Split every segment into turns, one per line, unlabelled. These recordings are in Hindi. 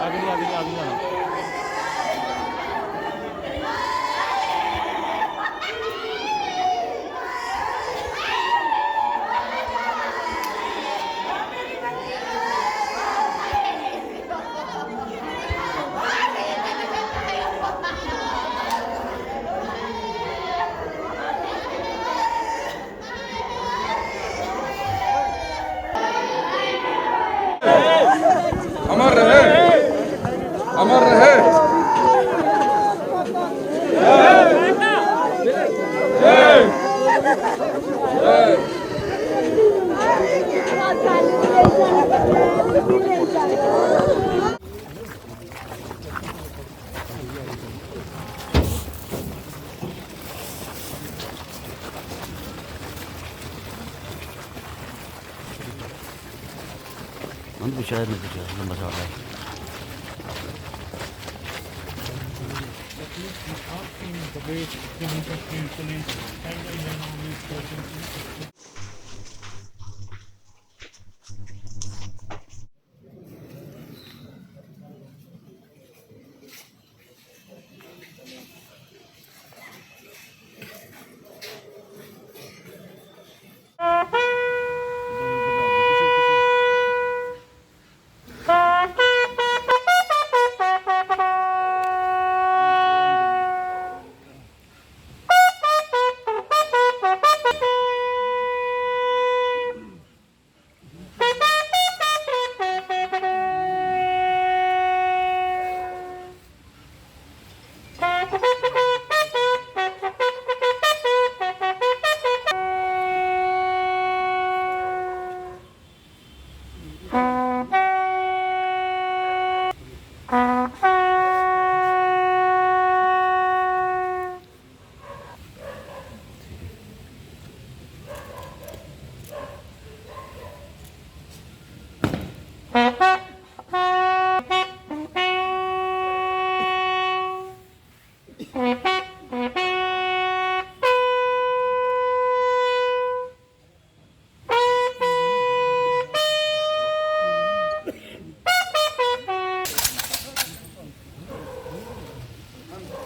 आगे नहीं आगे नहीं आगे नहीं
अमर रहे, अमर रहे।
शायद नहीं कुछ लंबा सा है।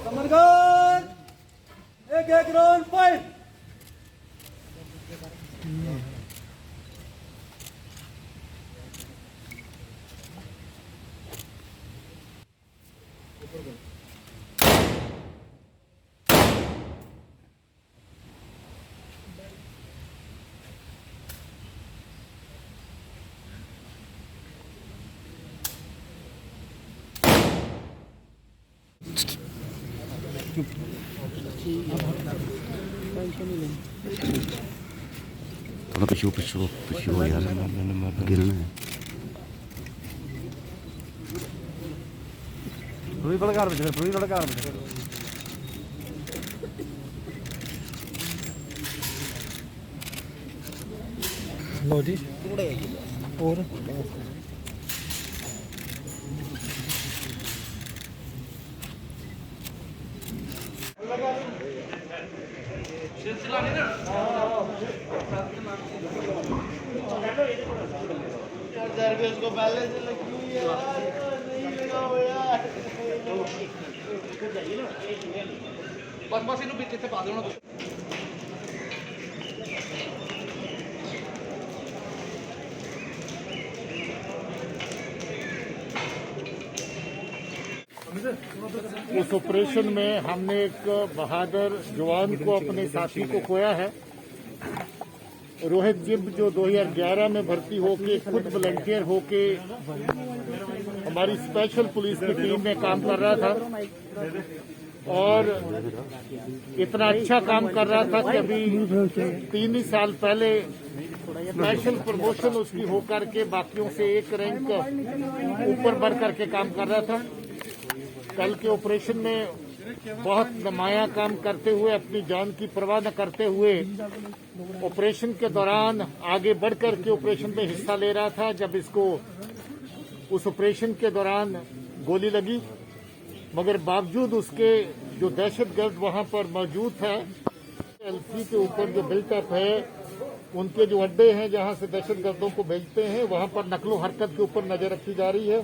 Kamargan, एक राउंड फाइट।
थोड़ा पिछू यार गिरना है।
पूरी बड़कार में पूरी बड़कार में लो जी और
उसको पहले से लगी हुई है यार, नहीं लगा हुआ यार।
बस बस इन्हों पीछे से पा दो ना।
उस ऑपरेशन में हमने एक बहादुर जवान को, अपने साथी को खोया है। रोहित जिब जो 2011 में भर्ती होके खुद वॉलंटियर होके हमारी स्पेशल पुलिस की टीम में काम कर रहा था और इतना अच्छा काम कर रहा था कि अभी 3 ही साल पहले स्पेशल प्रमोशन उसकी होकर के बाकियों से एक रैंक ऊपर बढ़ करके काम कर रहा था। कल के ऑपरेशन में बहुत नुमाया काम करते हुए, अपनी जान की परवाह न करते हुए ऑपरेशन के दौरान आगे बढ़कर के ऑपरेशन में हिस्सा ले रहा था। जब इसको उस ऑपरेशन के दौरान गोली लगी, मगर बावजूद उसके जो दहशतगर्द वहां पर मौजूद था, एलसी के ऊपर जो बिल्टअप है, उनके जो अड्डे हैं जहां से दहशतगर्दों को भेजते हैं, वहां पर नकलो हरकत के ऊपर नजर रखी जा रही है।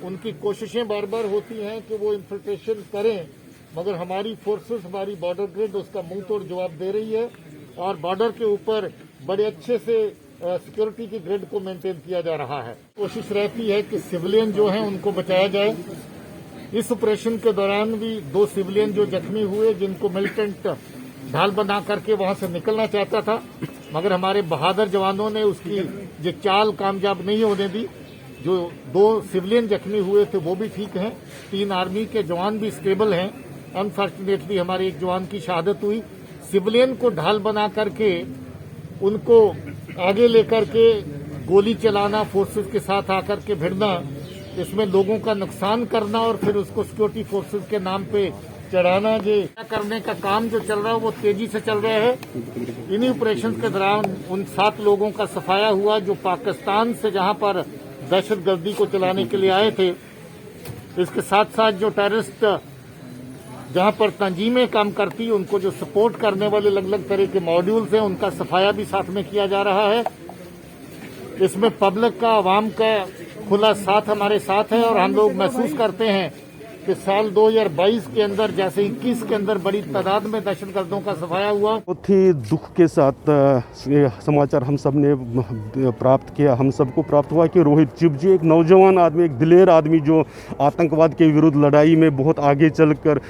उनकी कोशिशें बार बार होती हैं कि वो इन्फिल्ट्रेशन करें, मगर हमारी फोर्सेस, हमारी बॉर्डर ग्रिड उसका मुंह तोड़ जवाब दे रही है और बॉर्डर के ऊपर बड़े अच्छे से सिक्योरिटी की ग्रिड को मेंटेन किया जा रहा है। कोशिश रहती है कि सिविलियन जो हैं उनको बचाया जाए। इस ऑपरेशन के दौरान भी 2 सिविलियन जो जख्मी हुए, जिनको मिलिटेंट ढाल बना करके वहां से निकलना चाहता था, मगर हमारे बहादुर जवानों ने उसकी जो चाल कामयाब नहीं होने दी। जो 2 सिविलियन जख्मी हुए थे वो भी ठीक हैं, 3 आर्मी के जवान भी स्टेबल हैं। अनफॉर्चुनेटली हमारे एक जवान की शहादत हुई। सिविलियन को ढाल बना करके उनको आगे लेकर के गोली चलाना, फोर्सेस के साथ आकर के भिड़ना, इसमें लोगों का नुकसान करना और फिर उसको सिक्योरिटी फोर्सेस के नाम पे चढ़ाना, ये करने का काम जो चल रहा है वो तेजी से चल रहा है। इन्हीं ऑपरेशन के दौरान उन 7 लोगों का सफाया हुआ जो पाकिस्तान से जहां पर दहशतगर्दी को चलाने के लिए आए थे। इसके साथ साथ जो टेररिस्ट जहां पर तंजीमें काम करती, उनको जो सपोर्ट करने वाले अलग अलग तरह के मॉड्यूल्स हैं, उनका सफाया भी साथ में किया जा रहा है। इसमें पब्लिक का, आवाम का खुला साथ हमारे साथ है और हम लोग महसूस करते हैं कि साल 2022 के अंदर जैसे 21 के अंदर बड़ी तादाद में दहशतगर्दों का सफाया हुआ।
बहुत ही दुख के साथ समाचार हम सब ने प्राप्त किया, हम सबको प्राप्त हुआ कि रोहित चिब जी एक नौजवान आदमी, एक दिलेर आदमी जो आतंकवाद के विरुद्ध लड़ाई में बहुत आगे चलकर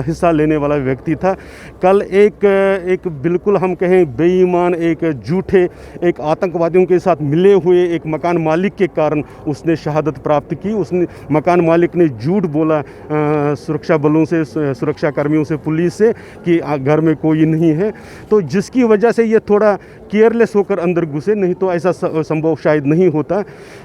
हिस्सा लेने वाला व्यक्ति था। कल एक बिल्कुल हम कहें बेईमान, एक झूठे, एक आतंकवादियों के साथ मिले हुए एक मकान मालिक के कारण उसने शहादत प्राप्त की। उसने मकान मालिक ने झूठ बोला सुरक्षा बलों से, सुरक्षा कर्मियों से, पुलिस से कि घर में कोई नहीं है, तो जिसकी वजह से ये थोड़ा केयरलेस होकर अंदर घुसे, नहीं तो ऐसा संभव शायद नहीं होता।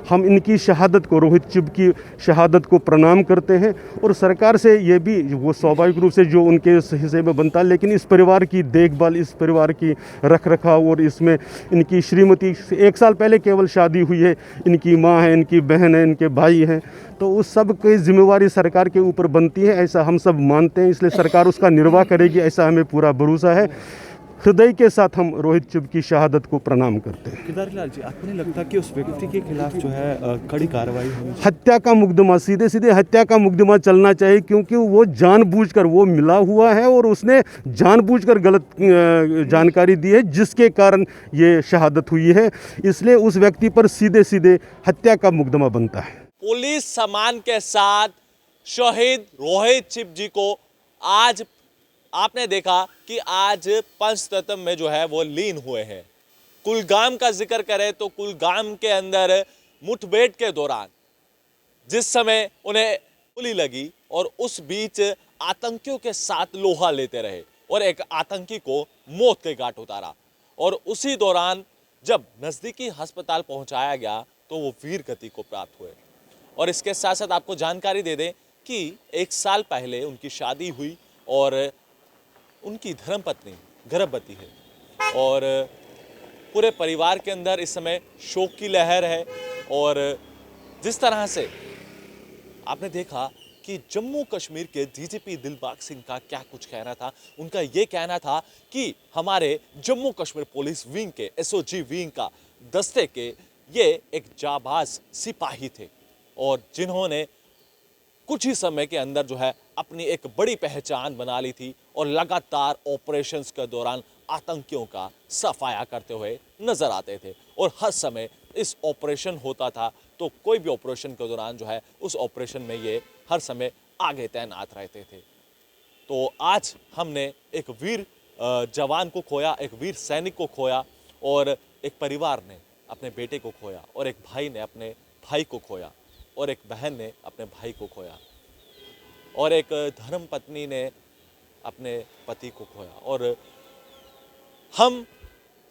हम इनकी शहादत को, रोहित चिब की शहादत को प्रणाम करते हैं और सरकार से ये भी, वो स्वाभाविक रूप से जो उनके हिस्से में बनता है, लेकिन इस परिवार की देखभाल, इस परिवार की रख रखाव और इसमें इनकी श्रीमती 1 साल पहले केवल शादी हुई है, इनकी माँ है, इनकी बहन है, इनके भाई हैं, तो उस सब की जिम्मेवारी सरकार के ऊपर बनती है, ऐसा हम सब मानते हैं। इसलिए सरकार उसका निर्वाह करेगी, ऐसा हमें पूरा भरोसा है। हृदय के साथ हम रोहित चिब की शहादत को प्रणाम करते हैं।
केदारीलाल जी, आपको नहीं लगता कि उस व्यक्ति के खिलाफ जो है कड़ी कार्रवाई होनी?
हत्या का मुकदमा, सीधे सीधे हत्या का मुकदमा चलना चाहिए, क्योंकि वो जानबूझकर, वो मिला हुआ है और उसने जानबूझकर गलत जानकारी दी है जिसके कारण ये शहादत हुई है। इसलिए उस व्यक्ति पर सीधे सीधे हत्या का मुकदमा बनता है।
पुलिस सम्मान के साथ शहीद रोहित चिब जी को आज आपने देखा कि आज पंचतत्व में जो है वो लीन हुए हैं। कुलगाम का जिक्र करें तो कुलगाम के अंदर मुठभेड़ के दौरान जिस समय उन्हें गोली लगी और उस बीच आतंकियों के साथ लोहा लेते रहे और एक आतंकी को मौत के घाट उतारा, और उसी दौरान जब नजदीकी अस्पताल पहुंचाया गया तो वो वीर गति को प्राप्त हुए। और इसके साथ साथ आपको जानकारी दे दें कि 1 साल पहले उनकी शादी हुई और उनकी धर्मपत्नी गर्भवती है और पूरे परिवार के अंदर इस समय शोक की लहर है। और जिस तरह से आपने देखा कि जम्मू कश्मीर के डीजीपी दिलबाग सिंह का क्या कुछ कहना था, उनका ये कहना था कि हमारे जम्मू कश्मीर पुलिस विंग के, एसओजी विंग का दस्ते के ये एक जाबाज सिपाही थे और जिन्होंने कुछ ही समय के अंदर जो है अपनी एक बड़ी पहचान बना ली थी और लगातार ऑपरेशंस के दौरान आतंकियों का सफाया करते हुए नजर आते थे। और हर समय इस ऑपरेशन होता था तो कोई भी ऑपरेशन के दौरान जो है उस ऑपरेशन में ये हर समय आगे तैनात रहते थे। तो आज हमने एक वीर जवान को खोया, एक वीर सैनिक को खोया, और एक परिवार ने अपने बेटे को खोया, और एक भाई ने अपने भाई को खोया, और एक बहन ने अपने भाई को खोया, और एक धर्म पत्नी ने अपने पति को खोया। और हम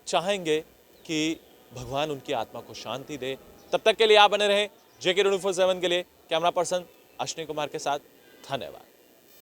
चाहेंगे कि भगवान उनकी आत्मा को शांति दे। तब तक के लिए आप बने रहें JK 24/7 के लिए। कैमरा पर्सन अश्विनी कुमार के साथ, धन्यवाद।